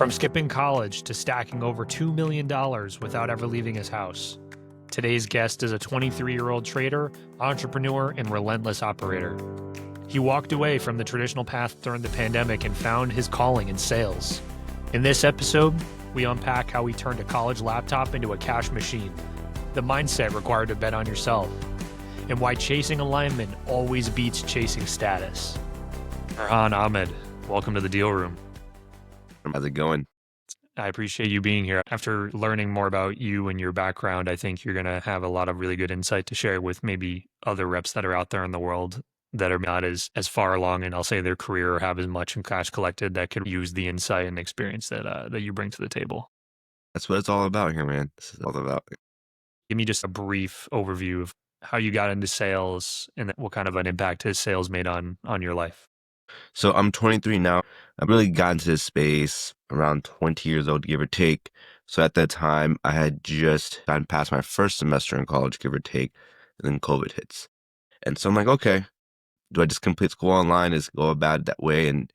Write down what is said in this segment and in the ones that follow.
From skipping college to stacking over $2 million without ever leaving his house. Today's guest is a 23-year-old trader, entrepreneur, and relentless operator. He walked away from the traditional path during the pandemic and found his calling in sales. In this episode, we unpack how he turned a college laptop into a cash machine, the mindset required to bet on yourself, and why chasing alignment always beats chasing status. Burhan Ahmed, welcome to the Deal Room. How's it going? I appreciate you being here. After learning more about you and your background, I think you're going to have a lot of really good insight to share with maybe other reps that are out there in the world that are not as far along in, I'll say, their career or have as much in cash collected that could use the insight and experience that you bring to the table. That's what it's all about here, man. This is all about. Give me just a brief overview of how you got into sales and what kind of an impact has sales made on your life. So I'm 23 now. I really got into this space around 20 years old, give or take. So at that time, I had just gotten past my first semester in college, give or take, and then COVID hits. And so I'm like, okay, do I just complete school online? Is it go about it that way? And,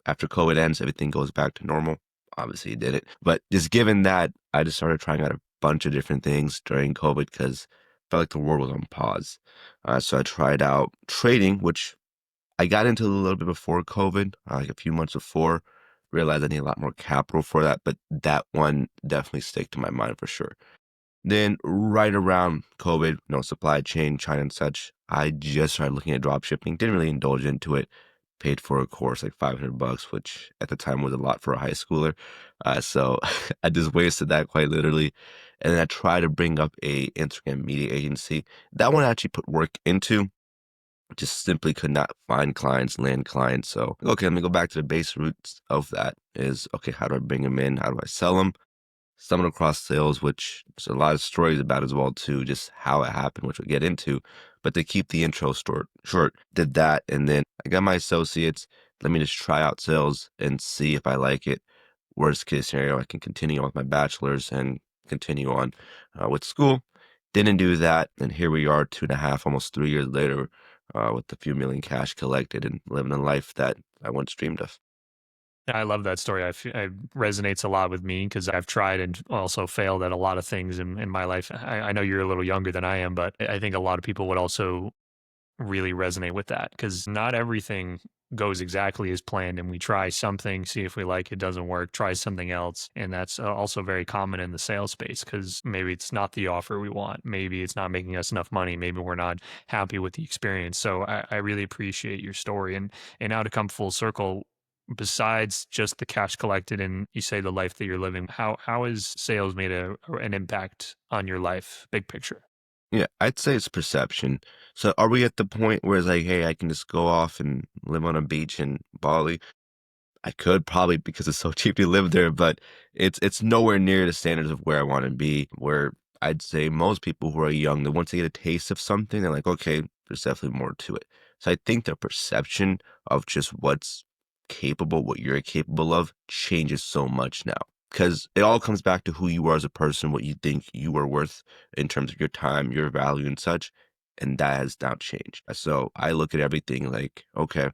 after COVID ends, everything goes back to normal. Obviously, it didn't. But just given that, I just started trying out a bunch of different things during COVID because I felt like the world was on pause. So I tried out trading, which I got into a little bit before COVID, like a few months before. Realized I need a lot more capital for that, but that one definitely stuck to my mind for sure. Then right around COVID, supply chain, China and such, I just started looking at drop shipping. Didn't really indulge into it. Paid for a course like $500, which at the time was a lot for a high schooler. So I just wasted that quite literally. And then I tried to bring up a Instagram media agency. That one I actually put work into. Just simply could not find clients, land clients. So, okay, let me go back to the base roots of that is, okay, how do I bring them in? How do I sell them? Stumbled across sales, which there's a lot of stories about as well, too, just how it happened, which we'll get into. But to keep the intro short, did that. And then I got my associates. Let me just try out sales and see if I like it. Worst case scenario, I can continue on with my bachelor's and continue on with school. Didn't do that. And here we are 2.5, almost 3 years later, with a few million cash collected and living a life that I once dreamed of. I love that story. It resonates a lot with me because I've tried and also failed at a lot of things in my life. I know you're a little younger than I am, but I think a lot of people would also really resonate with that because not everything goes exactly as planned. And we try something, see if we like it, doesn't work, try something else. And that's also very common in the sales space because maybe it's not the offer we want. Maybe it's not making us enough money. Maybe we're not happy with the experience. So I really appreciate your story. And now to come full circle, besides just the cash collected and you say the life that you're living, how has sales made an impact on your life, big picture? Yeah, I'd say it's perception. So are we at the point where it's like, hey, I can just go off and live on a beach in Bali? I could probably because it's so cheap to live there, but it's nowhere near the standards of where I want to be. Where I'd say most people who are young, that once they get a taste of something, they're like, okay, there's definitely more to it. So I think their perception of just what's capable, what you're capable of, changes so much now. Because it all comes back to who you are as a person, what you think you are worth in terms of your time, your value, and such. And that has now changed. So I look at everything like, okay,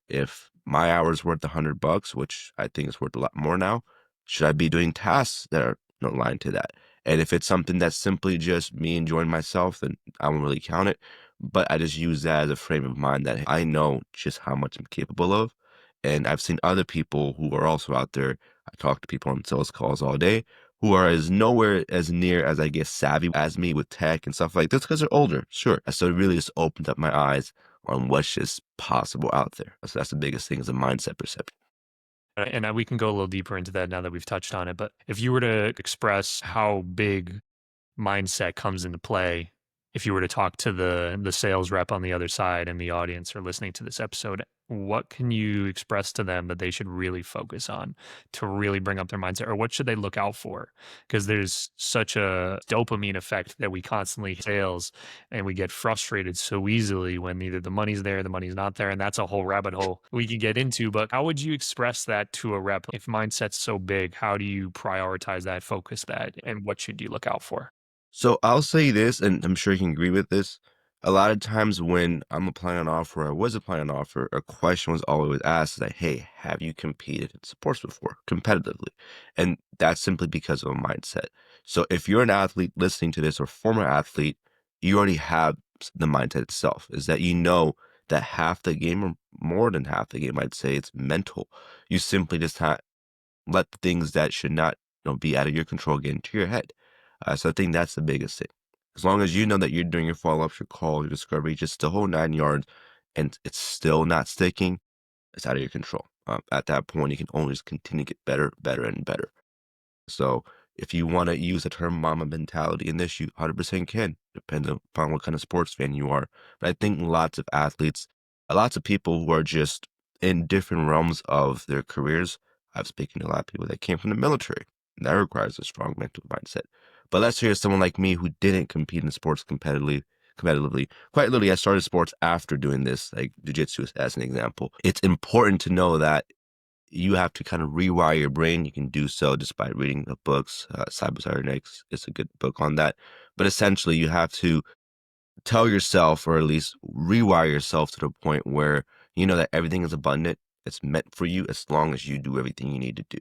if my hour's worth $100, which I think is worth a lot more now, should I be doing tasks that are aligned to that? And if it's something that's simply just me enjoying myself, then I won't really count it. But I just use that as a frame of mind that I know just how much I'm capable of. And I've seen other people who are also out there. I talk to people on sales calls all day who are as nowhere as near as I guess savvy as me with tech and stuff like this because they're older, sure. So it really just opened up my eyes on what's just possible out there. So that's the biggest thing is a mindset perception. And we can go a little deeper into that now that we've touched on it. But if you were to express how big mindset comes into play, if you were to talk to the sales rep on the other side and the audience are listening to this episode, what can you express to them that they should really focus on to really bring up their mindset, or what should they look out for? Because there's such a dopamine effect that we constantly sales, and we get frustrated so easily when either the money's there, the money's not there, and that's a whole rabbit hole we can get into. But how would you express that to a rep if mindset's so big? How do you prioritize that, focus that, and what should you look out for? So I'll say this, and I'm sure you can agree with this. A lot of times when I'm applying an offer, or I was applying an offer, a question was always asked like, hey, have you competed in sports before competitively? And that's simply because of a mindset. So if you're an athlete listening to this or former athlete, you already have the mindset itself is that you know that half the game or more than half the game, I'd say it's mental. You simply just let the things that should not, be out of your control get into your head. So I think that's the biggest thing. As long as you know that you're doing your follow-ups, your calls, your discovery, just the whole 9 yards, and it's still not sticking, it's out of your control. At that point, you can only just continue to get better, better, and better. So if you want to use the term mama mentality in this, you 100% can, depending upon what kind of sports fan you are. But I think lots of athletes, lots of people who are just in different realms of their careers. I've spoken to a lot of people that came from the military, and that requires a strong mental mindset. But let's hear someone like me who didn't compete in sports competitively. Quite literally, I started sports after doing this, like jiu-jitsu as an example. It's important to know that you have to kind of rewire your brain. You can do so just by reading the books. Cybernetics is a good book on that. But essentially, you have to tell yourself, or at least rewire yourself to the point where you know that everything is abundant. It's meant for you as long as you do everything you need to do.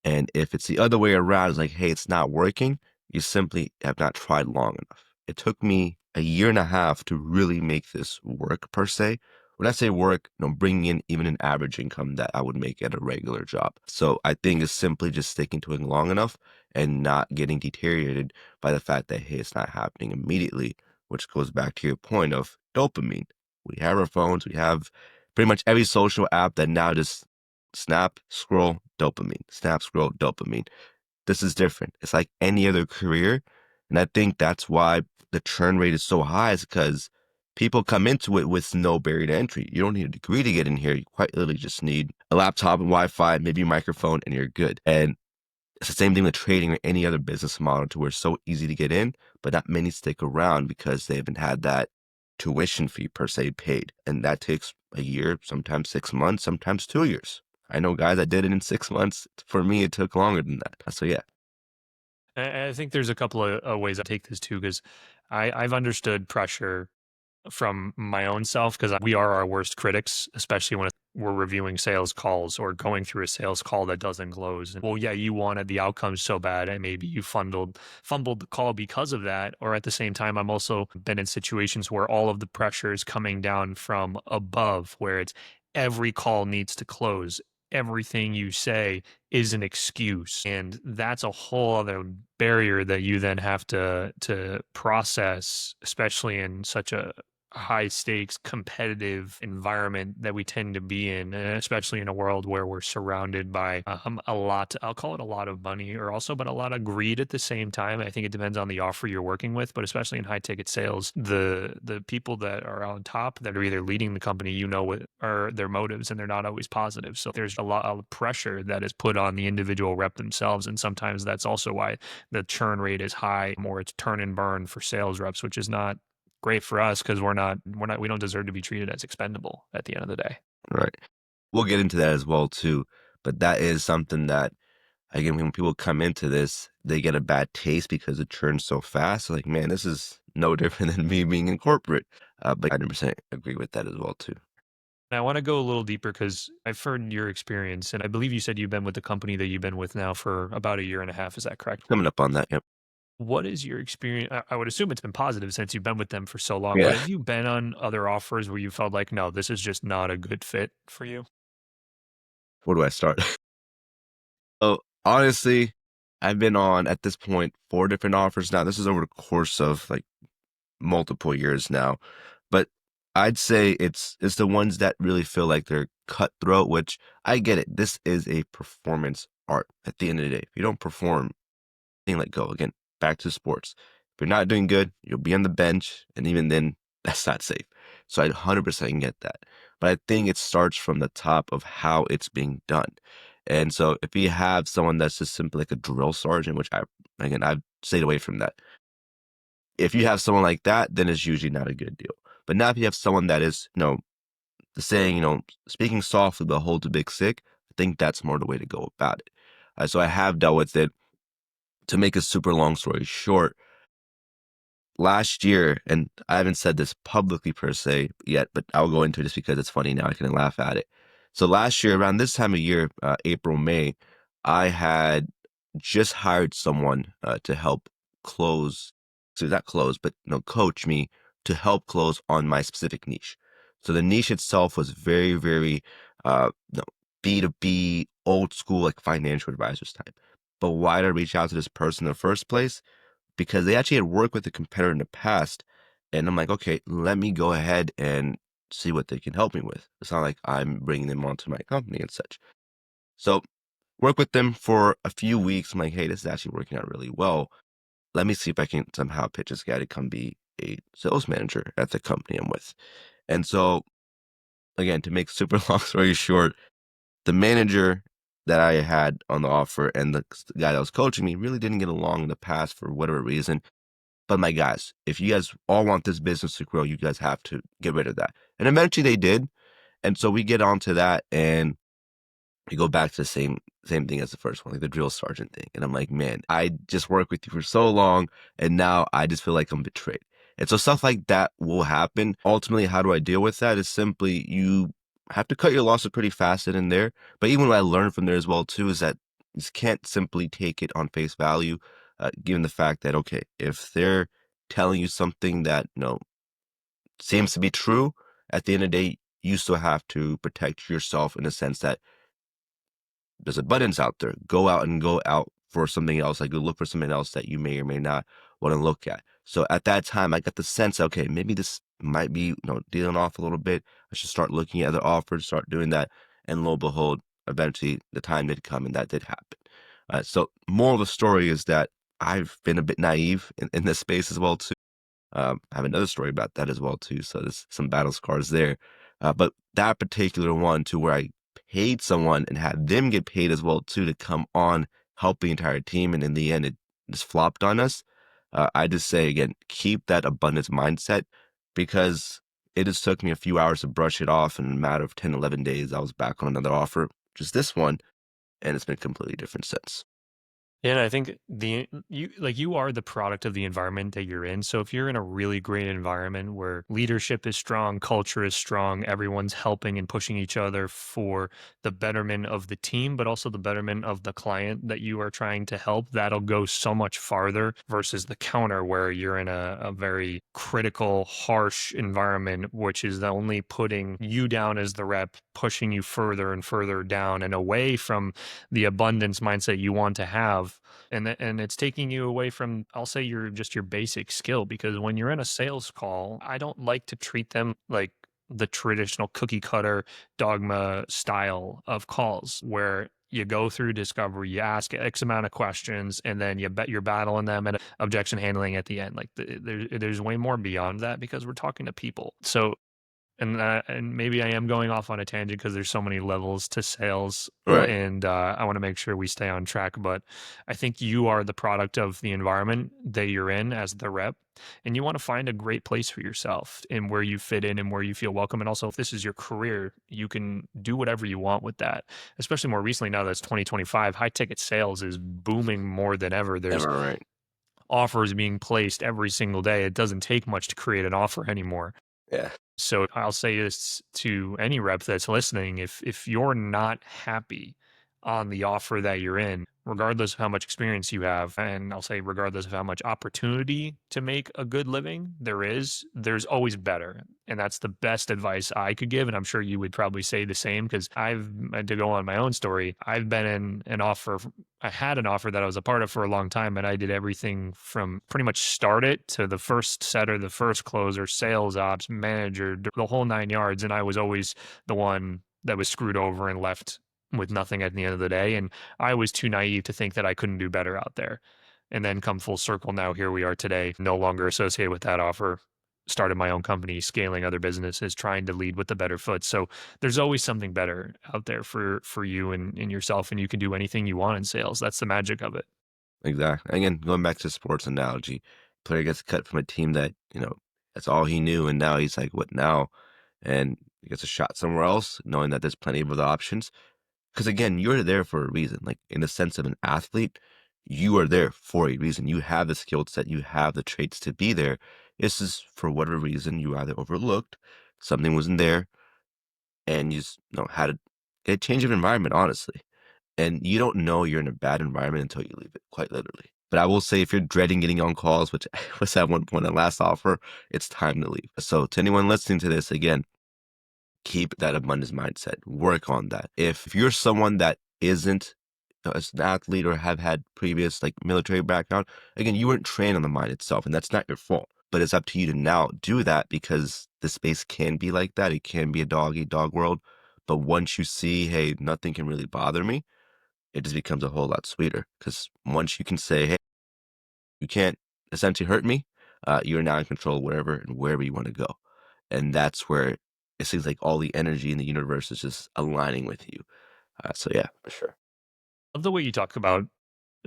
And if it's the other way around, it's like, hey, it's not working, you simply have not tried long enough. It took me a year and a half to really make this work, per se. When I say work, bringing in even an average income that I would make at a regular job. So I think it's simply just sticking to it long enough and not getting deteriorated by the fact that, hey, it's not happening immediately, which goes back to your point of dopamine. We have our phones, we have pretty much every social app that now just snap, scroll, dopamine. Snap, scroll, dopamine. This is different. It's like any other career. And I think that's why the churn rate is so high, is because people come into it with no barrier to entry. You don't need a degree to get in here. You quite literally just need a laptop and Wi-Fi, maybe a microphone, and you're good. And it's the same thing with trading or any other business model to where it's so easy to get in, but not many stick around because they haven't had that tuition fee per se paid. And that takes a year, sometimes 6 months, sometimes 2 years. I know guys that did it in 6 months. For me, it took longer than that. So yeah. I think there's a couple of ways I take this too, because I've understood pressure from my own self because we are our worst critics, especially when we're reviewing sales calls or going through a sales call that doesn't close. Well, yeah, you wanted the outcome so bad, and maybe you fumbled the call because of that. Or at the same time, I'm also been in situations where all of the pressure is coming down from above, where it's every call needs to close. Everything you say is an excuse, and that's a whole other barrier that you then have to process, especially in such a high stakes competitive environment that we tend to be in, and especially in a world where we're surrounded by a lot, I'll call it a lot of money, or also, but a lot of greed at the same time. I think it depends on the offer you're working with, but especially in high ticket sales, the people that are on top that are either leading the company, what are their motives, and they're not always positive. So there's a lot of pressure that is put on the individual rep themselves. And sometimes that's also why the churn rate is high, or it's turn and burn for sales reps, which is not great for us because we don't deserve to be treated as expendable at the end of the day. Right. We'll get into that as well too. But that is something that, again, when people come into this, they get a bad taste because it churns so fast. Like, man, this is no different than me being in corporate. But I 100% agree with that as well too. And I want to go a little deeper because I've heard your experience, and I believe you said you've been with the company that you've been with now for about a year and a half. Is that correct? Coming up on that. Yep. What is your experience? I would assume it's been positive since you've been with them for so long, but Yeah. have you been on other offers where you felt like, no, this is just not a good fit for you? Where do I start? So honestly, I've been on at this point 4 different offers now. This is over the course of like multiple years now, but I'd say it's the ones that really feel like they're cutthroat. Which I get it. This is a performance art. At the end of the day, if you don't perform, thing let go. Again, back to sports. If you're not doing good, you'll be on the bench, and even then, that's not safe. So I 100% get that. But I think it starts from the top of how it's being done. And so if you have someone that's just simply like a drill sergeant, which I've stayed away from that. If you have someone like that, then it's usually not a good deal. But now if you have someone that is, the saying, speaking softly but holds a big stick, I think that's more the way to go about it. So I have dealt with it. To make a super long story short, last year, and I haven't said this publicly per se yet, but I'll go into it just because it's funny now. I can laugh at it. So last year, around this time of year, April, May, I had just hired someone to help close, so not close, but coach me to help close on my specific niche. So the niche itself was very, very B2B, old school, like financial advisors type. But why did I reach out to this person in the first place? Because they actually had worked with a competitor in the past. And I'm like, okay, let me go ahead and see what they can help me with. It's not like I'm bringing them onto my company and such. So work with them for a few weeks. I'm like, hey, this is actually working out really well. Let me see if I can somehow pitch this guy to come be a sales manager at the company I'm with. And so, again, to make super long story short, the manager that I had on the offer and the guy that was coaching me really didn't get along in the past for whatever reason. But my guys, if you guys all want this business to grow, you guys have to get rid of that. And eventually they did. And so we get onto that and we go back to the same thing as the first one, like the drill sergeant thing. And I'm like, man, I just worked with you for so long, and now I just feel like I'm betrayed. And so stuff like that will happen. Ultimately, how do I deal with that? Is simply you have to cut your losses pretty fast in there. But even what I learned from there as well too is that you just can't simply take it on face value, given the fact that okay, if they're telling you something that seems to be true, at the end of the day, you still have to protect yourself in the sense that there's abundance out there. Go out for something else. Like go look for something else that you may or may not want to look at. So at that time, I got the sense, okay, maybe this might be, dealing off a little bit. I should start looking at other offers, start doing that. And lo and behold, eventually the time did come and that did happen. So moral of the story is that I've been a bit naive in this space as well too. I have another story about that as well too. So there's some battle scars there. But that particular one to where I paid someone and had them get paid as well too to come on, help the entire team. And in the end, it just flopped on us. I just say again, keep that abundance mindset because it just took me a few hours to brush it off. In a matter of 10, 11 days, I was back on another offer, just this one. And it's been completely different since. Yeah, and I think you are the product of the environment that you're in. So if you're in a really great environment where leadership is strong, culture is strong, everyone's helping and pushing each other for the betterment of the team, but also the betterment of the client that you are trying to help, that'll go so much farther versus the counter where you're in a very critical, harsh environment, which is only putting you down as the rep, pushing you further and further down and away from the abundance mindset you want to have, and it's taking you away from, I'll say, your basic skill, because when you're in a sales call, I don't like to treat them like the traditional cookie cutter dogma style of calls where you go through discovery, you ask X amount of questions, and then you're battling them and objection handling at the end. Like there's way more beyond that because we're talking to people. So and maybe I am going off on a tangent because there's so many levels to sales, Right. and I want to make sure we stay on track. But I think you are the product of the environment that you're in as the rep, and you want to find a great place for yourself and where you fit in and where you feel welcome. And also, if this is your career, you can do whatever you want with that. Especially more recently, now that it's 2025, high ticket sales is booming more than ever. Am There's I right? offers being placed every single day. It doesn't take much to create an offer anymore. Yeah. So I'll say this to any rep that's listening: if you're not happy on the offer that you're in, regardless of how much experience you have, and I'll say regardless of how much opportunity to make a good living there is, there's always better. And that's the best advice I could give. And I'm sure you would probably say the same because I've had to go on my own story. I've been in an offer. I had an offer that I was a part of for a long time, and I did everything from pretty much start it to the first setter, the first closer, sales ops, manager, the whole nine yards. And I was always the one that was screwed over and left with nothing at the end of the day. And I was too naive to think that I couldn't do better out there. And then come full circle, now here we are today, no longer associated with that offer. Started my own company, scaling other businesses, trying to lead with the better foot. So there's always something better out there for you and yourself, and you can do anything you want in sales. That's the magic of it. Exactly. Again, going back to sports analogy, player gets cut from a team that, that's all he knew. And now he's like, what now? And he gets a shot somewhere else, knowing that there's plenty of other options. Because again, you're there for a reason. Like in the sense of an athlete, You are there for a reason. You have the skill set, you have the traits to be there. It's just for whatever reason you either overlooked, something wasn't there, and you just had to get a change of environment, honestly. And you don't know you're in a bad environment until you leave it, quite literally. But I will say, if you're dreading getting on calls, which was at one point, the last offer, it's time to leave. So to anyone listening to this, again, keep that abundance mindset. Work on that. If you're someone that isn't as an athlete or have had previous like military background, again, you weren't trained on the mind itself, and that's not your fault. But it's up to you to now do that, because the space can be like that. It can be a dog eat dog world. But once you see, hey, nothing can really bother me, it just becomes a whole lot sweeter. Because once you can say, hey, you can't essentially hurt me, you're now in control of wherever and wherever you want to go. And that's where it seems like all the energy in the universe is just aligning with you. So yeah, for sure. Love the way you talk about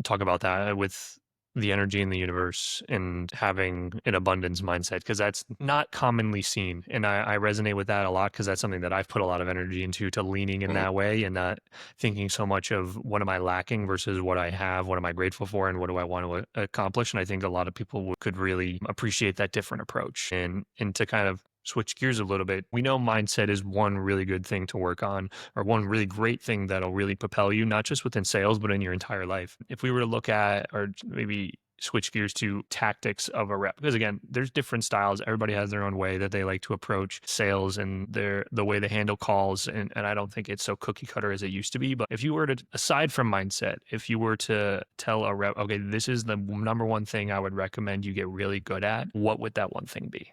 that with the energy in the universe and having an abundance mindset, because that's not commonly seen. And I resonate with that a lot, because that's something that I've put a lot of energy into, to leaning in Mhm. that way and not thinking so much of what am I lacking versus what I have, what am I grateful for, and what do I want to accomplish. And I think a lot of people could really appreciate that different approach. And to kind of switch gears a little bit, we know mindset is one really good thing to work on, or one really great thing that'll really propel you, not just within sales, but in your entire life. If we were to look at, or maybe switch gears to tactics of a rep, because again, there's different styles. Everybody has their own way that they like to approach sales and the way they handle calls. And I don't think it's so cookie cutter as it used to be. But if you were to, aside from mindset, if you were to tell a rep, okay, this is the number one thing I would recommend you get really good at, what would that one thing be?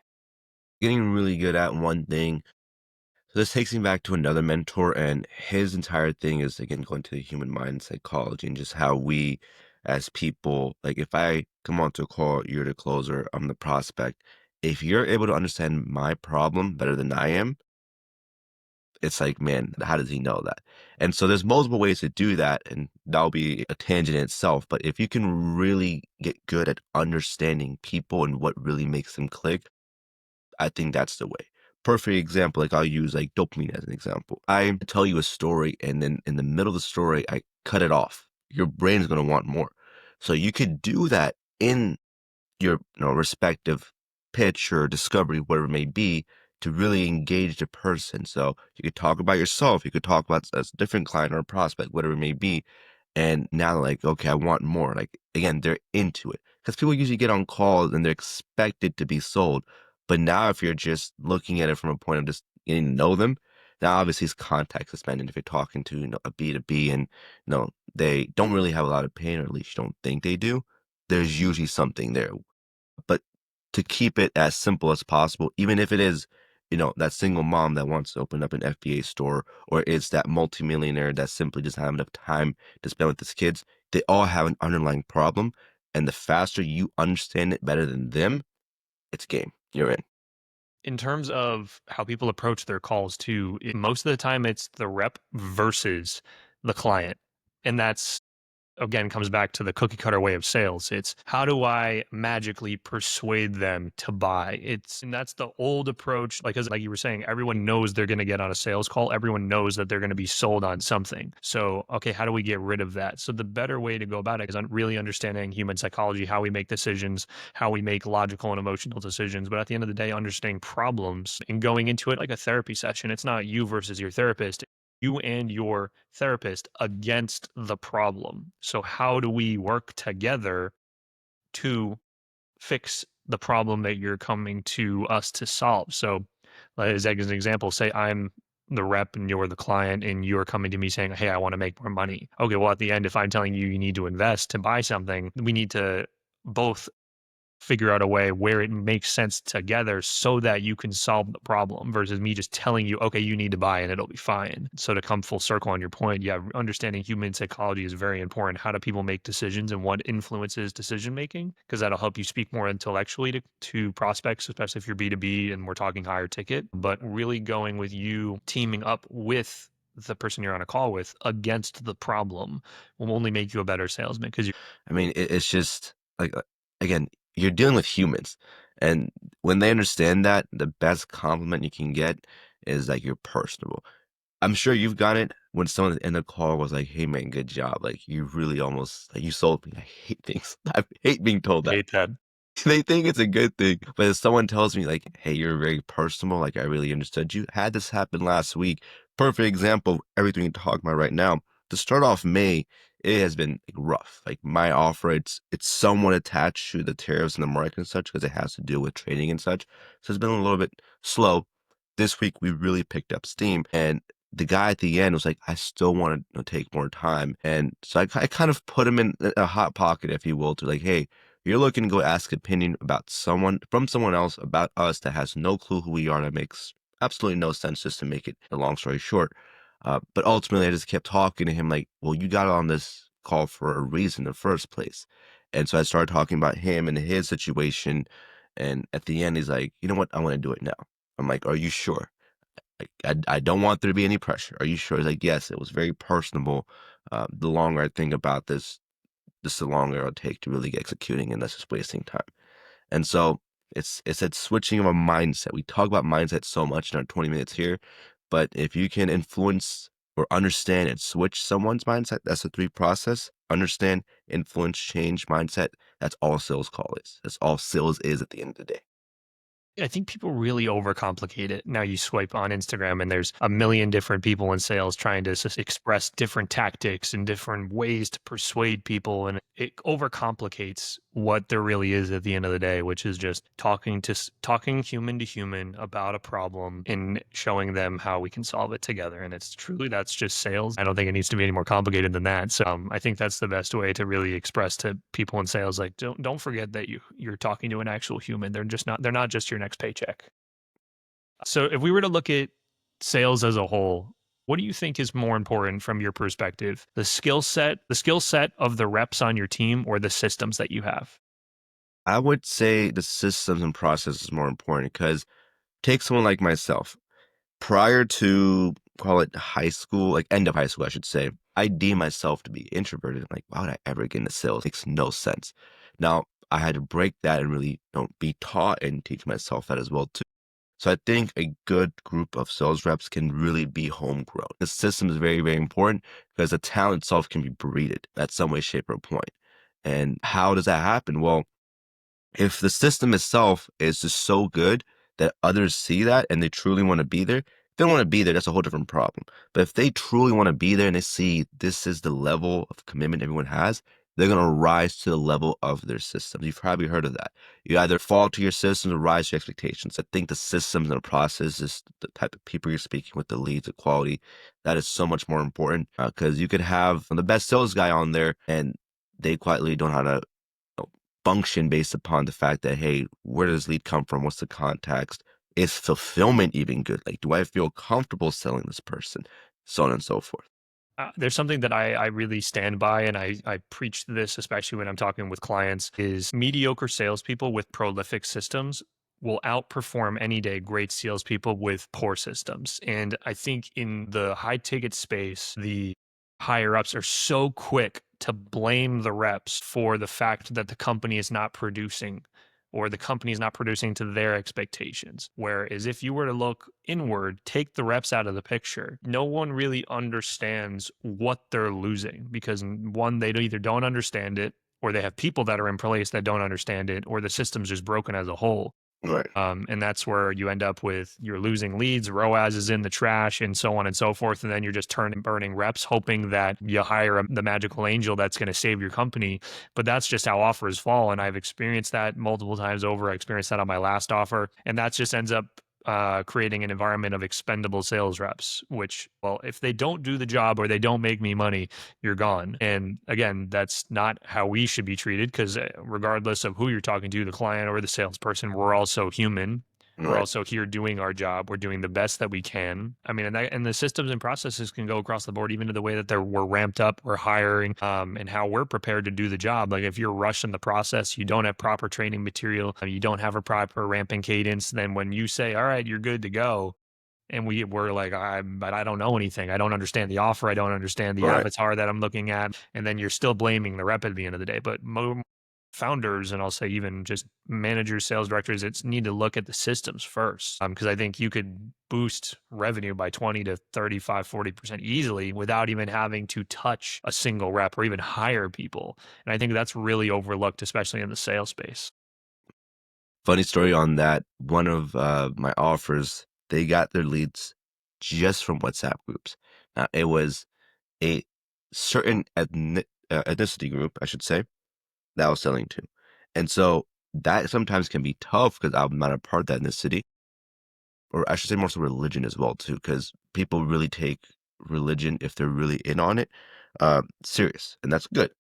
Getting really good at one thing. So this takes me back to another mentor, and his entire thing is again going to the human mind psychology and just how we as people, like if I come onto a call, you're the closer, I'm the prospect. If you're able to understand my problem better than I am, it's like, man, how does he know that? And so there's multiple ways to do that, and that'll be a tangent in itself. But if you can really get good at understanding people and what really makes them click, I think that's the way. Perfect example, like I'll use like dopamine as an example. I tell you a story, and then in the middle of the story, I cut it off. Your brain's going to want more. So you could do that in your respective pitch or discovery, whatever it may be, to really engage the person. So you could talk about yourself, you could talk about a different client or a prospect, whatever it may be. And now, like, okay, I want more. Like, again, they're into it, because people usually get on calls and they're expected to be sold. But now, if you're just looking at it from a point of just getting to know them, now obviously it's context expanded. If you're talking to a B2B, and they don't really have a lot of pain, or at least you don't think they do, there's usually something there. But to keep it as simple as possible, even if it is, that single mom that wants to open up an FBA store, or it's that multimillionaire that simply doesn't have enough time to spend with his kids, they all have an underlying problem. And the faster you understand it better than them, it's game. You're in. In terms of how people approach their calls too, most of the time it's the rep versus the client. And that's, again, comes back to the cookie cutter way of sales. It's how do I magically persuade them to buy? And that's the old approach. Like, as like you were saying, everyone knows they're going to get on a sales call. Everyone knows that they're going to be sold on something. So, okay, how do we get rid of that? So the better way to go about it is really understanding human psychology, how we make decisions, how we make logical and emotional decisions. But at the end of the day, understanding problems and going into it like a therapy session. It's not you versus your therapist, you and your therapist against the problem. So how do we work together to fix the problem that you're coming to us to solve? So, as an example, say I'm the rep and you're the client, and you're coming to me saying, "Hey, I want to make more money." Okay, well, at the end, if I'm telling you you need to invest to buy something, we need to both figure out a way where it makes sense together so that you can solve the problem, versus me just telling you, okay, you need to buy and it'll be fine. So to come full circle on your point, yeah, understanding human psychology is very important. How do people make decisions and what influences decision making? Because that'll help you speak more intellectually to prospects, especially if you're B2B and we're talking higher ticket, but really going with you teaming up with the person you're on a call with against the problem will only make you a better salesman, because I mean, it's just like, again, you're dealing with humans. And when they understand that, the best compliment you can get is like you're personable. I'm sure you've got it. when someone in the call was like, "Hey man, good job. Like you really almost like you sold me." I hate things. I hate being told that. Hate that. They think it's a good thing. But if someone tells me like, "Hey, you're very personable, like I really understood you." Had this happen last week. Perfect example of everything you're talking about right now. To start off May, it has been like, rough. Like my offer, it's somewhat attached to the tariffs and the market and such because it has to do with trading and such. So it's been a little bit slow. This week we really picked up steam, and the guy at the end was like, "I still want to take more time," and so I kind of put him in a hot pocket, if you will, to like, "Hey, you're looking to go ask opinion about someone from someone else about us that has no clue who we are. That makes absolutely no sense, just to make it a long story short." But ultimately, I just kept talking to him like, well, you got on this call for a reason in the first place. And so I started talking about him and his situation. And at the end, he's like, you know what? I want to do it now. I'm like, are you sure? Like, I don't want there to be any pressure. Are you sure? He's like, yes, it was very personable. The longer I think about this, just the longer it'll take to really get executing, and that's just wasting time. And so it's that switching of a mindset. We talk about mindset so much in our 20 minutes here, but if you can influence or understand and switch someone's mindset, that's the three process. Understand, influence, change mindset. That's all sales call is. That's all sales is at the end of the day. I think people really overcomplicate it. Now you swipe on Instagram and there's a million different people in sales trying to express different tactics and different ways to persuade people. And it overcomplicates what there really is at the end of the day, which is just talking human to human about a problem and showing them how we can solve it together. And it's truly, that's just sales. I don't think it needs to be any more complicated than that. So I think that's the best way to really express to people in sales, like, don't forget that you're talking to an actual human. They're not just your next paycheck. So if we were to look at sales as a whole, what do you think is more important from your perspective? The skill set of the reps on your team, or the systems that you have? I would say the systems and process is more important because take someone like myself. Prior to call it high school, like end of high school, I should say, I deem myself to be introverted. I'm like, why would I ever get into sales? Makes no sense. Now I had to break that and really, be taught and teach myself that as well too. So I think a good group of sales reps can really be homegrown. The system is very, very important because the talent itself can be breeded at some way, shape, or point. And how does that happen? Well, if the system itself is just so good that others see that and they truly want to be there, if they don't want to be there, that's a whole different problem. But if they truly want to be there and they see this is the level of commitment everyone has, they're going to rise to the level of their systems. You've probably heard of that. You either fall to your systems or rise to your expectations. I think the systems and the process is the type of people you're speaking with, the leads, the quality. That is so much more important because you could have the best sales guy on there and they quietly don't know how to function based upon the fact that, hey, where does lead come from? What's the context? Is fulfillment even good? Like, do I feel comfortable selling this person? So on and so forth. There's something that I really stand by, and I preach this, especially when I'm talking with clients, is mediocre salespeople with prolific systems will outperform any day great salespeople with poor systems. And I think in the high ticket space, the higher ups are so quick to blame the reps for the fact that the company is not producing, or the company is not producing to their expectations. Whereas if you were to look inward, take the reps out of the picture, no one really understands what they're losing, because one, they either don't understand it, or they have people that are in place that don't understand it, or the system's just broken as a whole. Right. And that's where you end up with, you're losing leads, ROAS is in the trash, and so on and so forth. And then you're just turning burning reps, hoping that you hire the magical angel that's going to save your company. But that's just how offers fall. And I've experienced that multiple times over. I experienced that on my last offer. And that just ends up creating an environment of expendable sales reps, which, well, if they don't do the job or they don't make me money, you're gone. And again, that's not how we should be treated, because regardless of who you're talking to, the client or the salesperson, we're also human. We're Right. also here doing our job. We're doing the best that we can. I mean, and the systems and processes can go across the board, even to the way that we're ramped up, we're hiring, and how we're prepared to do the job. Like if you're rushing the process, you don't have proper training material, you don't have a proper ramping cadence, then when you say, all right, you're good to go, and we're like, but I don't know anything. I don't understand the offer. I don't understand the Right. avatar that I'm looking at. And then you're still blaming the rep at the end of the day. But founders, and I'll say even just managers, sales directors, it's need to look at the systems first. Because I think you could boost revenue by 20 to 35, 40% easily without even having to touch a single rep or even hire people. And I think that's really overlooked, especially in the sales space. Funny story on that. One of my offers, they got their leads just from WhatsApp groups. Now, it was a certain ethnicity group, I should say, that I was selling to. And so that sometimes can be tough because I'm not a part of that ethnicity, or I should say more so religion as well, too, because people really take religion, if they're really in on it, serious. And that's good.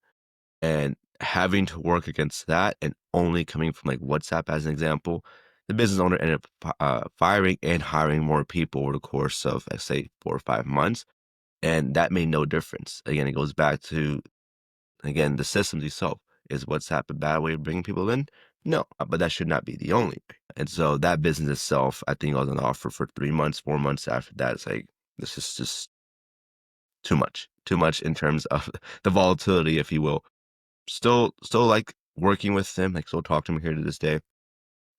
And having to work against that and only coming from like WhatsApp as an example, the business owner ended up firing and hiring more people over the course of, let's say, 4 or 5 months. And that made no difference. Again, it goes back to, again, the systems itself. Is WhatsApp a bad way of bringing people in? No, but that should not be the only way. And so that business itself, I think I was on offer for 3 months, 4 months after that. It's like, this is just too much in terms of the volatility, if you will. Still like working with them, like still talk to them here to this day.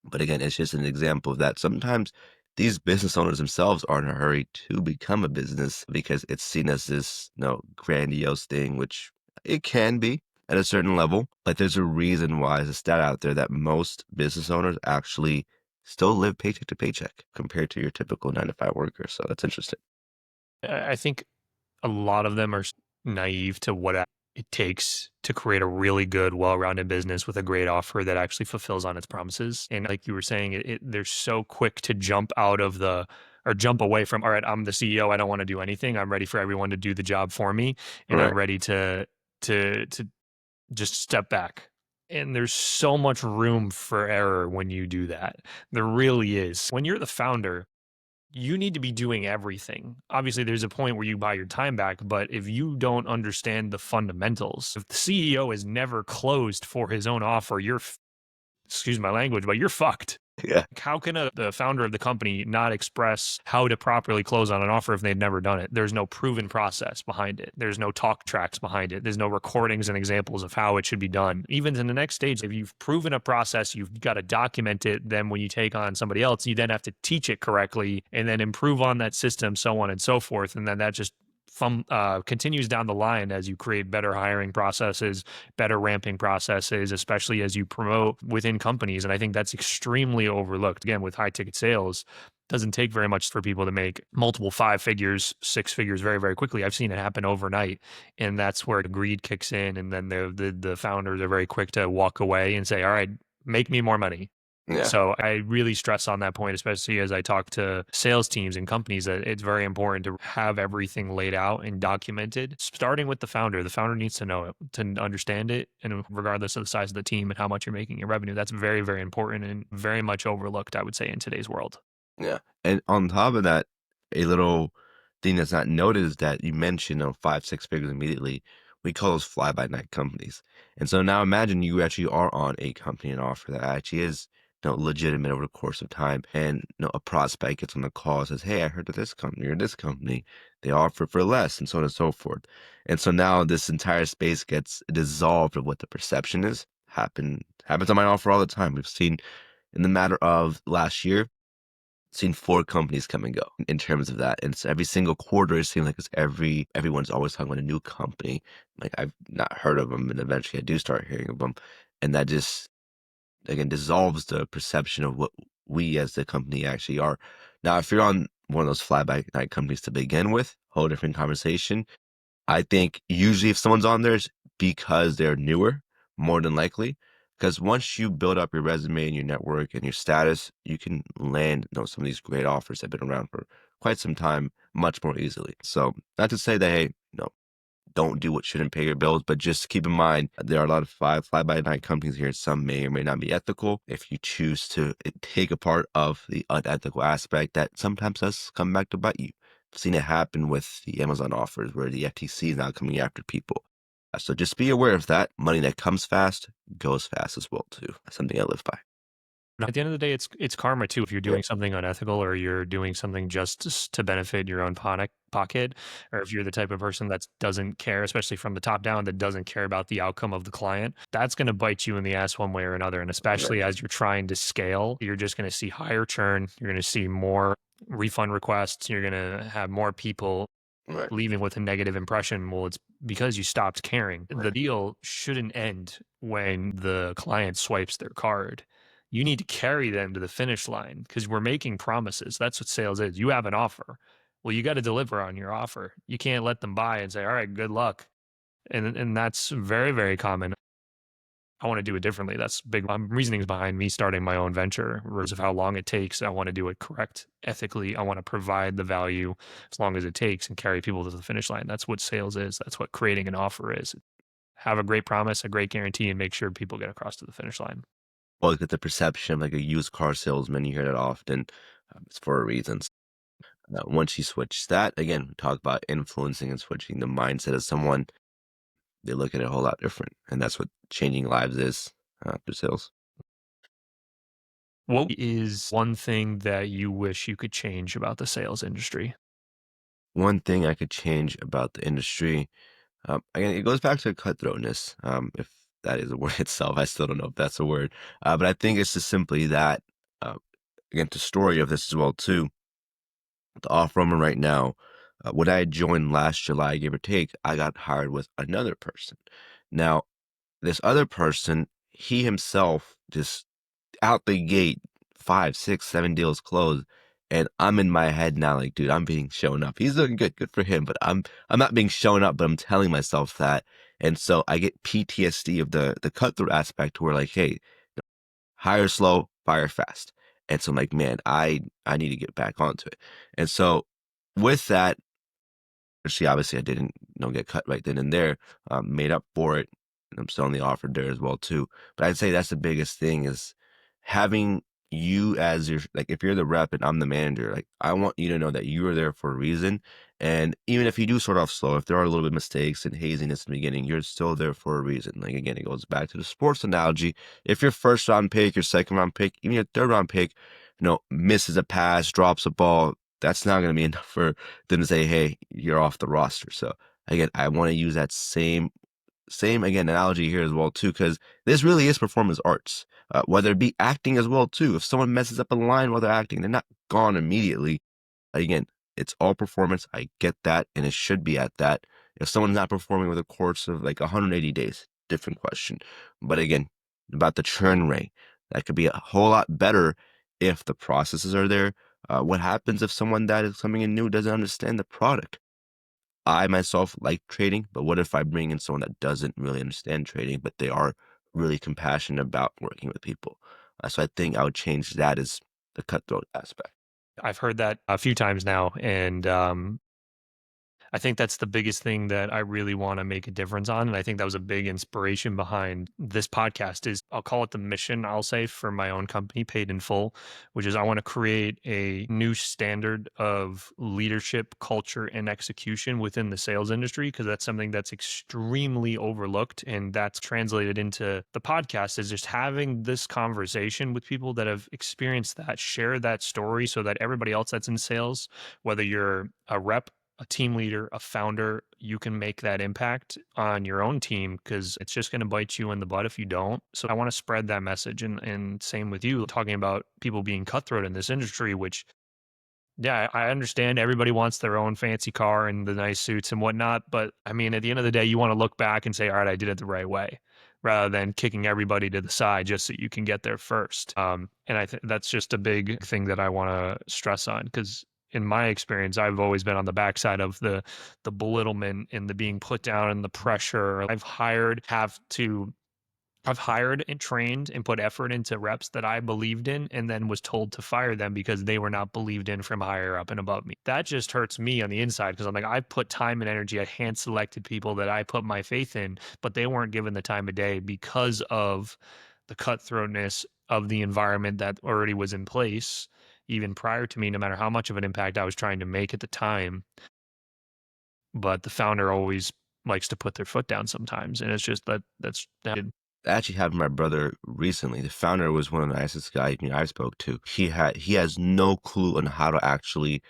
But again, it's just an example of that. Sometimes these business owners themselves are in a hurry to become a business because it's seen as this, grandiose thing, which it can be at a certain level. But there's a reason why there's a stat out there that most business owners actually still live paycheck to paycheck compared to your typical 9 to 5 worker. So that's interesting. I think a lot of them are naive to what it takes to create a really good, well-rounded business with a great offer that actually fulfills on its promises. And like you were saying, they're so quick to jump out of the or jump away from, all right, I'm the CEO. I don't want to do anything. I'm ready for everyone to do the job for me, and I'm Right. ready to just step back. And there's so much room for error when you do that. There really is. When you're the founder, you need to be doing everything. Obviously, there's a point where you buy your time back, but if you don't understand the fundamentals, if the CEO is never closed for his own offer, excuse my language, but you're fucked. Yeah. How can the founder of the company not express how to properly close on an offer if they've never done it? There's no proven process behind it. There's no talk tracks behind it. There's no recordings and examples of how it should be done. Even in the next stage, if you've proven a process, you've got to document it. Then when you take on somebody else, you then have to teach it correctly and then improve on that system, so on and so forth. And then that just continues down the line as you create better hiring processes, better ramping processes, especially as you promote within companies. And I think that's extremely overlooked. Again, with high ticket sales, doesn't take very much for people to make multiple 5 figures, 6 figures very, very quickly. I've seen it happen overnight. And that's where the greed kicks in. And then the founders are very quick to walk away and say, all right, make me more money. Yeah. So I really stress on that point, especially as I talk to sales teams and companies, that it's very important to have everything laid out and documented, starting with the founder. The founder needs to know it, to understand it, and regardless of the size of the team and how much you're making in revenue, that's very, very important and very much overlooked, I would say, in today's world. Yeah. And on top of that, a little thing that's not noted is that you mentioned 5, 6 figures immediately. We call those fly by night companies. And so now imagine you actually are on a company and offer that actually is legitimate over the course of time. And a prospect gets on the call and says, hey, I heard of this company or this company. They offer for less and so on and so forth. And so now this entire space gets dissolved of what the perception is. Happens on my offer all the time. We've seen in the matter of last year, seen 4 companies come and go in terms of that. And it's every single quarter, it seems like everyone's always talking about a new company. Like I've not heard of them, and eventually I do start hearing of them. And that just, again, dissolves the perception of what we as the company actually are. Now, if you're on one of those fly by night companies to begin with, whole different conversation. I think usually if someone's on there, it's because they're newer, more than likely. Because once you build up your resume and your network and your status, you can land, some of these great offers that have been around for quite some time much more easily. So not to say that, hey, don't do what shouldn't pay your bills, but just keep in mind there are a lot of fly-by-night companies here. Some may or may not be ethical. If you choose to take a part of the unethical aspect, that sometimes does come back to bite you. I've seen it happen with the Amazon offers where the FTC is now coming after people. So just be aware of that. Money that comes fast goes fast as well too. That's something I live by. At the end of the day, it's karma too. If you're Yeah, doing something unethical or you're doing something just to benefit your own pocket, or if you're the type of person that doesn't care, especially from the top down, that doesn't care about the outcome of the client, that's going to bite you in the ass one way or another. And right, especially as you're trying to scale, you're just going to see higher churn. You're going to see more refund requests. You're going to have more people right, leaving with a negative impression. Well, it's because you stopped caring. The right. deal shouldn't end when the client swipes their card. You need to carry them to the finish line because we're making promises. That's what sales is. You have an offer. Well, you got to deliver on your offer. You can't let them buy and say, "All right, good luck." And that's very, very common. I want to do it differently. That's big reasonings behind me starting my own venture, regardless of how long it takes. I want to do it correct, ethically. I want to provide the value as long as it takes and carry people to the finish line. That's what sales is. That's what creating an offer is. Have a great promise, a great guarantee, and make sure people get across to the finish line. Well, get the perception of like a used car salesman. You hear that often. It's for a reason. Once you switch that, again, we talk about influencing and switching the mindset of someone. They look at it a whole lot different, and that's what changing lives is through sales. What is one thing that you wish you could change about the sales industry? One thing I could change about the industry, again, it goes back to cutthroatness. If that is a word itself, I still don't know if that's a word, but I think it's just simply that. Uh, Again, the story of this as well too. The off Roman right now, when I joined last July, give or take, I got hired with another person. Now, this other person, he himself just out the gate, 5, 6, 7 deals closed. And I'm in my head now, like, dude, I'm being shown up. He's doing good, good for him, but I'm not being shown up, but I'm telling myself that. And so I get PTSD of the cutthroat aspect where like, hey, hire slow, fire fast. And so I'm like, man, I need to get back onto it. And so with that, obviously I didn't, get cut right then and there. Made up for it. And I'm still on the offer there as well too. But I'd say that's the biggest thing is having you as your like if you're the rep and I'm the manager, like I want you to know that you are there for a reason. And even if you do start off slow, if there are a little bit of mistakes and haziness in the beginning, you're still there for a reason. Like again, it goes back to the sports analogy. If your first round pick, your second round pick, even your third round pick, misses a pass, drops a ball, that's not going to be enough for them to say, "Hey, you're off the roster." So again, I want to use that same again analogy here as well too, because this really is performance arts. Whether it be acting as well too. If someone messes up a line while they're acting, they're not gone immediately. Again, it's all performance. I get that, and it should be at that. If someone's not performing with a course of like 180 days, different question. But again, about the churn rate, that could be a whole lot better if the processes are there. What happens if someone that is coming in new doesn't understand the product? I myself like trading, but what if I bring in someone that doesn't really understand trading, but they are really compassionate about working with people? So I think I would change that as the cutthroat aspect. I've heard that a few times now, and I think that's the biggest thing that I really want to make a difference on. And I think that was a big inspiration behind this podcast is I'll call it the mission, I'll say, for my own company, Paid in Full, which is I want to create a new standard of leadership, culture, and execution within the sales industry, because that's something that's extremely overlooked. And that's translated into the podcast is just having this conversation with people that have experienced that, share that story so that everybody else that's in sales, whether you're a rep, a team leader, a founder, you can make that impact on your own team because it's just going to bite you in the butt if you don't. So I want to spread that message. And same with you, talking about people being cutthroat in this industry, which, yeah, I understand everybody wants their own fancy car and the nice suits and whatnot. But I mean, at the end of the day, you want to look back and say, all right, I did it the right way rather than kicking everybody to the side just so you can get there first. And I think that's just a big thing that I want to stress on because in my experience, I've always been on the backside of the belittlement and the being put down and the pressure. I've hired and trained and put effort into reps that I believed in and then was told to fire them because they were not believed in from higher up and above me. That just hurts me on the inside because I'm like, I've put time and energy. I hand selected people that I put my faith in, but they weren't given the time of day because of the cutthroatness of the environment that already was in place, even prior to me, no matter how much of an impact I was trying to make at the time. But the founder always likes to put their foot down sometimes. And it's just that's that. That actually happened to my brother recently. The founder was one of the nicest guys I spoke to. He has no clue on how to actually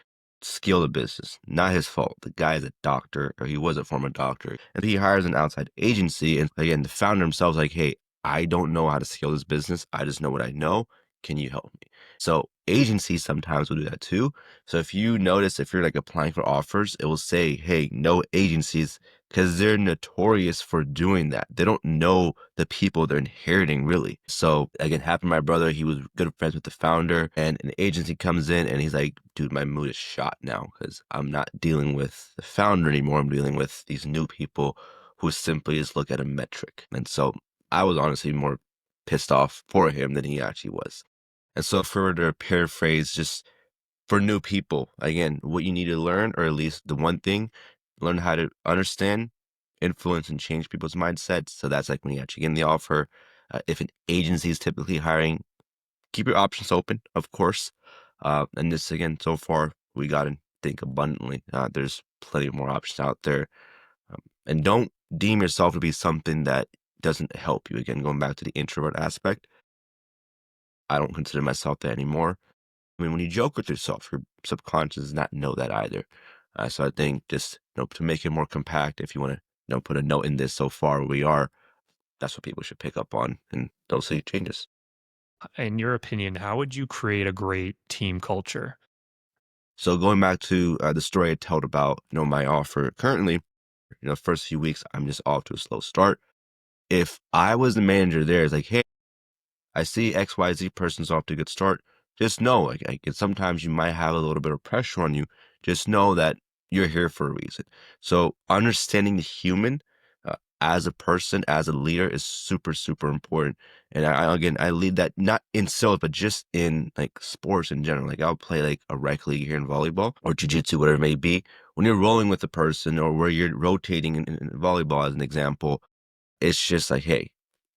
scale the business. Not his fault. The guy is a doctor, or he was a former doctor, and he hires an outside agency. And again, the founder himself is like, "Hey, I don't know how to scale this business. I just know what I know. Can you help me?" So agencies sometimes will do that too. So if you notice, if you're like applying for offers, it will say, "Hey, no agencies," because they're notorious for doing that. They don't know the people they're inheriting really. So again, happened to my brother. He was good friends with the founder, and an agency comes in and he's like, dude, my mood is shot now because I'm not dealing with the founder anymore. I'm dealing with these new people who simply just look at a metric. And so I was honestly more pissed off for him than he actually was. And so for to paraphrase, just for new people, again, what you need to learn, or at least the one thing, learn how to understand, influence, and change people's mindsets. So that's like when you actually get in the offer. If an agency is typically hiring, keep your options open, of course. And this, again, so far, we got to think abundantly. There's plenty more options out there. And don't deem yourself to be something that doesn't help you. Again, going back to the introvert aspect, I don't consider myself that anymore. I mean, when you joke with yourself, your subconscious does not know that either. So I think just to make it more compact, if you want to put a note in this so far where we are, that's what people should pick up on, and they'll see changes. In your opinion, how would you create a great team culture? So going back to the story I told about my offer currently, first few weeks I'm just off to a slow start. If I was the manager there, it's like, hey, I see XYZ person's off to a good start. Just know, like sometimes you might have a little bit of pressure on you. Just know that you're here for a reason. So understanding the human as a person, as a leader, is super, super important. And again, I lead that not in sales, but just in like sports in general. Like I'll play like a rec league here in volleyball or jujitsu, whatever it may be. When you're rolling with a person, or where you're rotating in volleyball, as an example, it's just like, hey,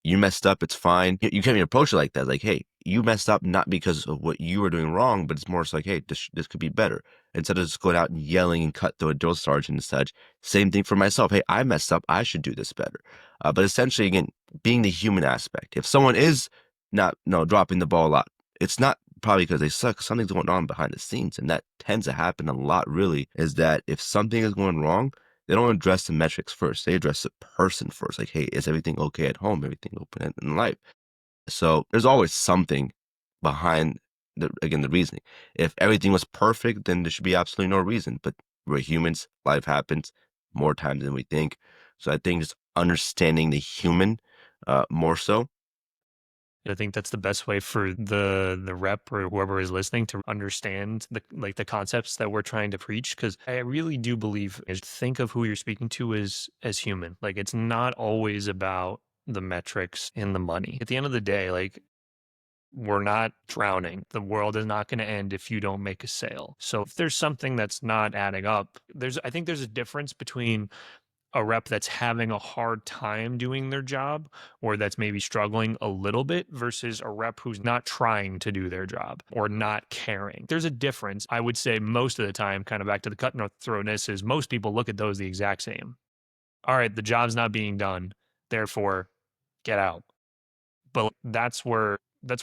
you messed up. It's fine. You can't even approach it like that. Like, hey, you messed up not because of what you were doing wrong, but it's more so like, hey, this could be better. Instead of just going out and yelling and cut through a drill sergeant and such. Same thing for myself. Hey, I messed up. I should do this better. But essentially, again, being the human aspect. If someone is not dropping the ball a lot, it's not probably because they suck. Something's going on behind the scenes, and that tends to happen a lot. Really, is that if something is going wrong, they don't address the metrics first. They address the person first. Like, hey, is everything okay at home? Everything open in life? So there's always something behind the reasoning. If everything was perfect, then there should be absolutely no reason. But we're humans. Life happens more times than we think. So I think just understanding the human more so. I think that's the best way for the rep or whoever is listening to understand the concepts that we're trying to preach. Because I really do believe is think of who you're speaking to as human. Like it's not always about the metrics and the money. At the end of the day, like we're not drowning. The world is not going to end if you don't make a sale. So if there's something that's not adding up, I think there's a difference between a rep that's having a hard time doing their job or that's maybe struggling a little bit versus a rep who's not trying to do their job or not caring. There's a difference. I would say most of the time, kind of back to the cutthroatness, is most people look at those the exact same. All right, the job's not being done, therefore get out. But that's where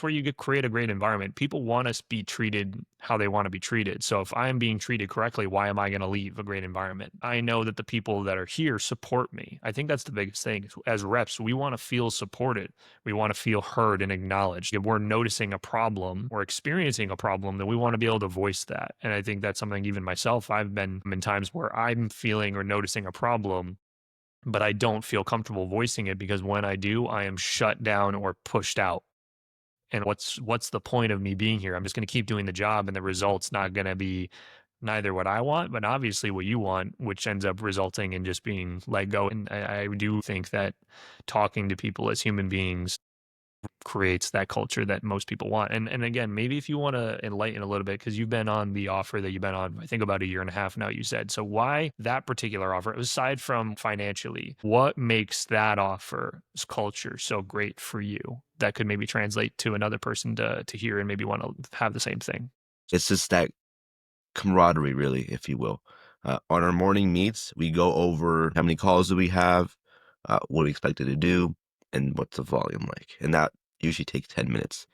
you get create a great environment. People want to be treated how they want to be treated. So if I'm being treated correctly, why am I going to leave a great environment? I know that the people that are here support me. I think that's the biggest thing. As reps, we want to feel supported. We want to feel heard and acknowledged. If we're noticing a problem or experiencing a problem, then we want to be able to voice that. And I think that's something even myself, I've been in times where I'm feeling or noticing a problem, but I don't feel comfortable voicing it because when I do, I am shut down or pushed out. And what's the point of me being here? I'm just going to keep doing the job and the result's not going to be neither what I want, but obviously what you want, which ends up resulting in just being let go. And I do think that talking to people as human beings creates that culture that most people want. And again, maybe if you want to enlighten a little bit, because you've been on the offer that you've been on, I think about a year and a half now, you said. So why that particular offer, aside from financially, what makes that offer's culture so great for you that could maybe translate to another person to hear and maybe want to have the same thing? It's just that camaraderie, really, if you will. On our morning meets, we go over how many calls do we have, what we expected to do, and what's the volume like. And that usually takes 10 minutes.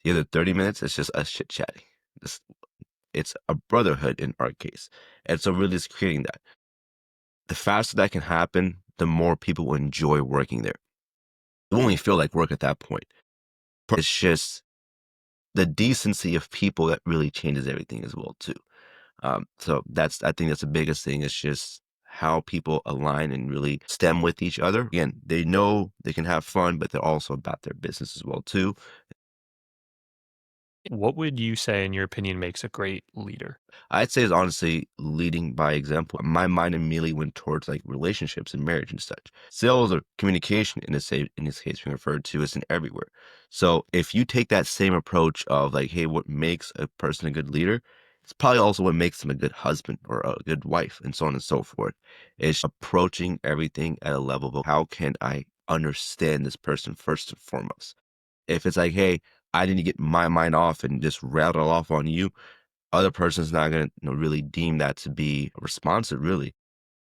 The other 30 minutes, it's just us chit chatting. It's a brotherhood in our case. And so really it's creating that. The faster that can happen, the more people will enjoy working there. It won't even feel like work at that point. It's just the decency of people that really changes everything as well too. So I think that's the biggest thing. It's just how people align and really stem with each other. Again, they know they can have fun, but they're also about their business as well too. What would you say, in your opinion, makes a great leader? I'd say is honestly leading by example. My mind immediately went towards like relationships and marriage and such. Sales or communication in this case being referred to isn't everywhere. So if you take that same approach of like, hey, what makes a person a good leader? It's probably also what makes them a good husband or a good wife and so on and so forth. It's approaching everything at a level of how can I understand this person first and foremost. If it's like, hey, I need to get my mind off and just rattle off on you, other person's not going to really deem that to be responsive, really.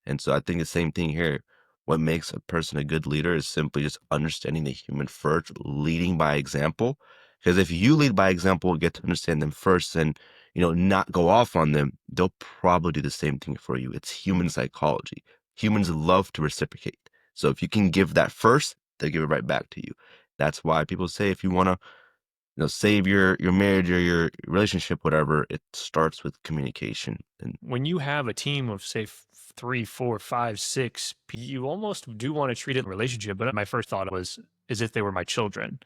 And so I think the same thing here. What makes a person a good leader is simply just understanding the human first, leading by example. Because if you lead by example, get to understand them first and, not go off on them, they'll probably do the same thing for you. It's human psychology. Humans love to reciprocate. So if you can give that first, they'll give it right back to you. That's why people say if you want to save your marriage or your relationship, whatever, it starts with communication. And When you have a team of, say, three, four, five, six, you almost do want to treat it in a relationship. But my first thought was, as if they were my children.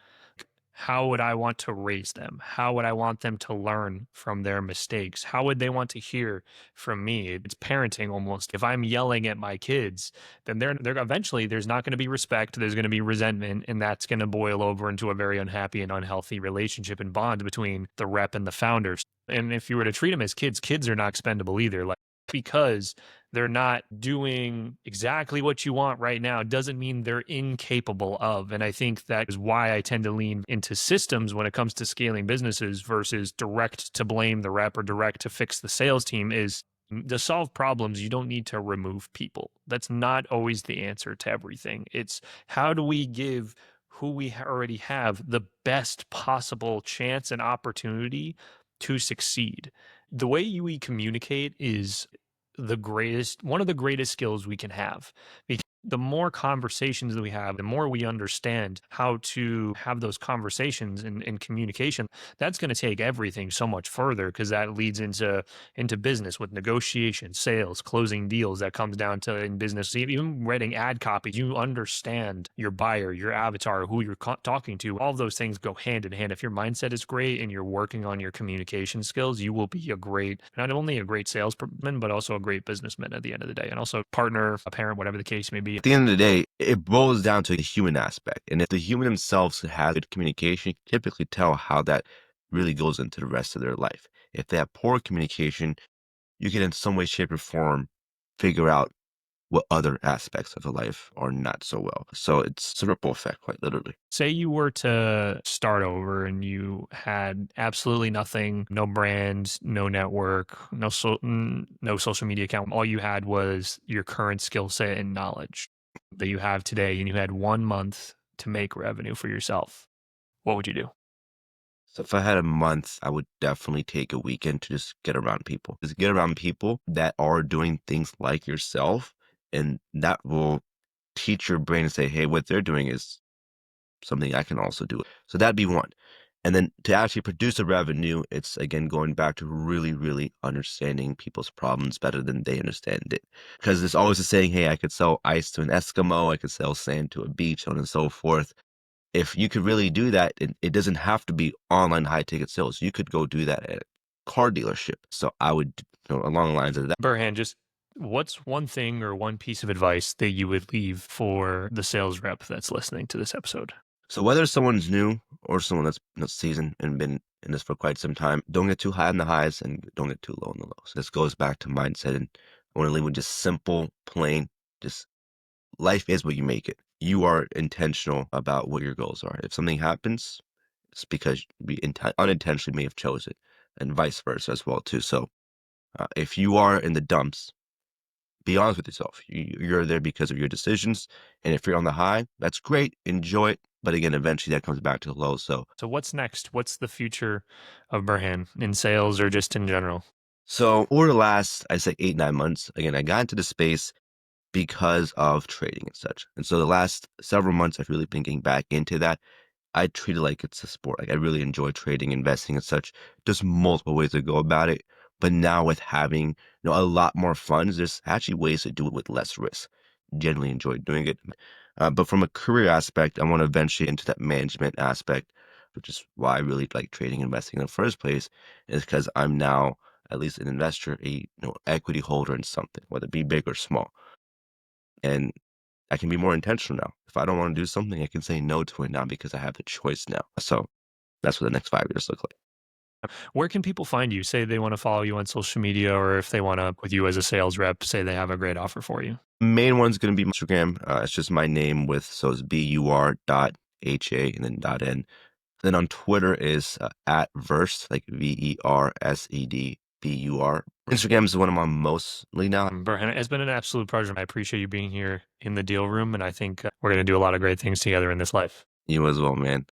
How would I want to raise them? How would I want them to learn from their mistakes? How would they want to hear from me? It's parenting almost. If I'm yelling at my kids, then they're eventually there's not going to be respect, there's going to be resentment, and that's going to boil over into a very unhappy and unhealthy relationship and bond between the rep and the founders. And if you were to treat them as kids, kids are not expendable either. Like, because they're not doing exactly what you want right now doesn't mean they're incapable of. And I think that is why I tend to lean into systems when it comes to scaling businesses versus direct to blame the rep or direct to fix the sales team. Is to solve problems, you don't need to remove people. That's not always the answer to everything. It's how do we give who we already have the best possible chance and opportunity to succeed. The way we communicate is one of the greatest skills we can have. Because the more conversations that we have, the more we understand how to have those conversations and communication. That's going to take everything so much further because that leads into business with negotiation, sales, closing deals. That comes down to in business, even writing ad copy. You understand your buyer, your avatar, who you're talking to. All of those things go hand in hand. If your mindset is great and you're working on your communication skills, you will be not only a great salesman, but also a great businessman at the end of the day, and also partner, a parent, whatever the case may be. at the end of the day, it boils down to the human aspect. And if the human themselves has good communication, you can typically tell how that really goes into the rest of their life. If they have poor communication, you can in some way, shape, or form figure out what other aspects of the life are not so well. So it's a ripple effect, quite literally. Say you were to start over and you had absolutely nothing, no brand, no network, no social media account. All you had was your current skill set and knowledge that you have today, and you had 1 month to make revenue for yourself. What would you do? So if I had a month, I would definitely take a weekend to just get around people. Just get around people that are doing things like yourself, and that will teach your brain to say, hey, what they're doing is something I can also do. So that'd be one. And then to actually produce a revenue, it's again going back to really, really understanding people's problems better than they understand it. Because there's always a saying, hey, I could sell ice to an Eskimo, I could sell sand to a beach, so on and so forth. If you could really do that, it doesn't have to be online high ticket sales. You could go do that at a car dealership. So I would, along the lines of that. Burhan, just what's one thing or one piece of advice that you would leave for the sales rep that's listening to this episode? So whether someone's new or someone that's seasoned and been in this for quite some time, don't get too high on the highs and don't get too low on the lows. This goes back to mindset, and I want to leave with just simple, plain, just life is what you make it. You are intentional about what your goals are. If something happens, it's because we unintentionally may have chosen, and vice versa as well too. So if you are in the dumps, be honest with yourself. You're there because of your decisions. And if you're on the high, that's great. Enjoy it. But again, eventually that comes back to the low. So, So what's next? What's the future of Burhan in sales or just in general? so over the last, I say 8, 9 months, again, I got into the space because of trading and such. And so the last several months, I've really been getting back into that. I treat it like it's a sport. Like I really enjoy trading, investing and such. There's multiple ways to go about it. But now with having, a lot more funds, there's actually ways to do it with less risk. Generally enjoy doing it. But from a career aspect, I want to eventually into that management aspect, which is why I really like trading and investing in the first place, is because I'm now at least an investor, a equity holder in something, whether it be big or small. And I can be more intentional now. If I don't want to do something, I can say no to it now because I have the choice now. So that's what the next 5 years look like. Where can people find you? Say they want to follow you on social media, or if they want to with you as a sales rep, say they have a great offer for you. Main one's gonna be Instagram. It's just my name with so it's BUR.HA and then dot N. Then on Twitter is at Verse, like VERSEDBUR. Instagram is the one I'm on mostly now. Burhan, it's been an absolute pleasure. I appreciate you being here in the deal room, and I think we're going to do a lot of great things together in this life. You as well, man.